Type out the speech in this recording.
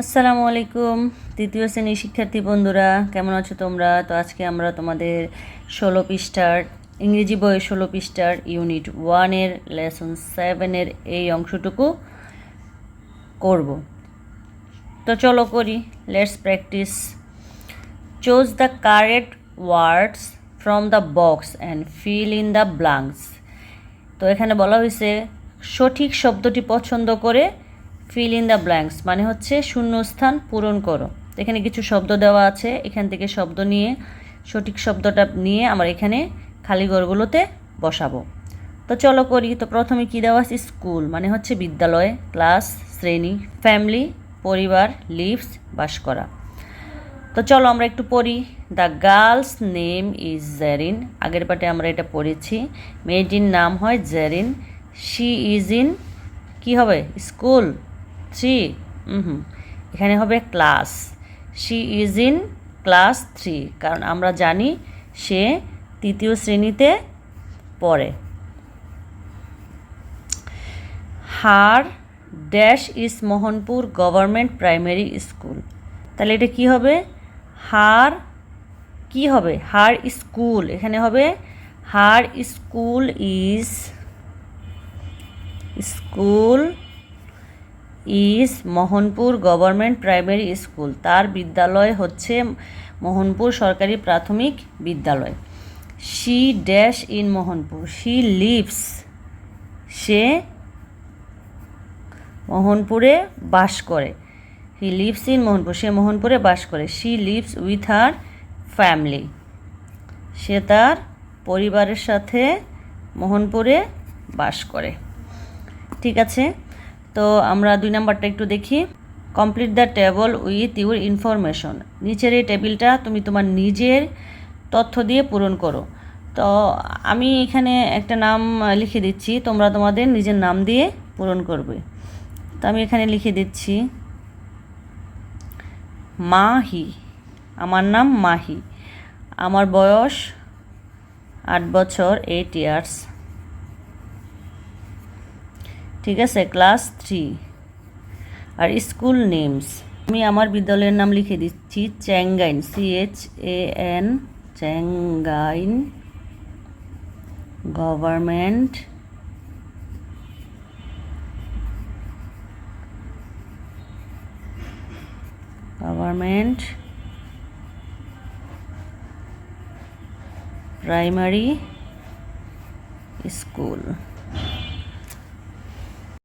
আসসালামু আলাইকুম তৃতীয় শ্রেণীর শিক্ষার্থী বন্ধুরা, কেমন আছো তোমরা? তো আজকে আমরা তোমাদের 16 পৃষ্ঠার ইংরেজি বইয়ের 16 পৃষ্ঠার ইউনিট 1-এর লেসন 7-এর এই অংশটুকু করব। তো চলো করি। Let's practice. Choose the correct words from the box and fill in the blanks. তো এখানে বলা হয়েছে সঠিক শব্দটি পছন্দ করে ফিল ইন দ্য ব্ল্যাঙ্কস মানে হচ্ছে শূন্যস্থান পূরণ করো। এখানে কিছু শব্দ দেওয়া আছে, এখান থেকে শব্দ নিয়ে সঠিক শব্দটা নিয়ে আমরা এখানে খালি ঘরগুলোতে বসাবো। তো চলো করি। তো প্রথমে কী দেওয়া আছে? স্কুল মানে হচ্ছে বিদ্যালয়, ক্লাস শ্রেণী, ফ্যামিলি পরিবার, লিভস বাস করা। তো চলো আমরা একটু পড়ি। The girl's name is Zerin. আগের পাটে আমরা এটা পড়েছি। মেয়েটির নাম হয় জেরিন। শি ইজ ইন কী হবে? স্কুল 3। এখানে হবে class. She is in class 3, কারণ আমরা জানি সে তৃতীয় শ্রেণীতে পড়ে। Her dash is Mohanpur government primary school. তাহলে এটা কি হবে? হার কি হবে? হার স্কুল, এখানে হবে her school is Mohanpur government primary school. তার বিদ্যালয় হচ্ছে মোহনপুর সরকারি প্রাথমিক বিদ্যালয়। She dash in Mohanpur. She lives, সে মোহনপুরে বাস করে। হি লিভস ইন মোহনপুর, সে মোহনপুরে বাস করে। She lives with her family, সে তার পরিবারের সাথে মোহনপুরে বাস করে। ঠিক আছে, তো আমরা 2 নাম্বারটা একটু দেখি। Complete the table with your information. নিচের এই টেবিলটা তুমি তোমার নিজের তথ্য দিয়ে পূরণ করো। তো আমি এখানে একটা নাম লিখে দিচ্ছি, তোমরা তোমাদের নিজের নাম দিয়ে পূরণ করবে। তো আমি এখানে লিখে দিচ্ছি মাহি। আমার নাম মাহি। আমার বয়স 8 বছর, 8 ইয়ার্স। ঠিক আছে, ক্লাস 3। আর স্কুল নেমস, আমি আমার বিদ্যালয়ের নাম লিখে দিচ্ছি চ্যাঙ্গাইন, CHAN, চ্যাঙ্গাইন গভর্নমেন্ট প্রাইমারি স্কুল।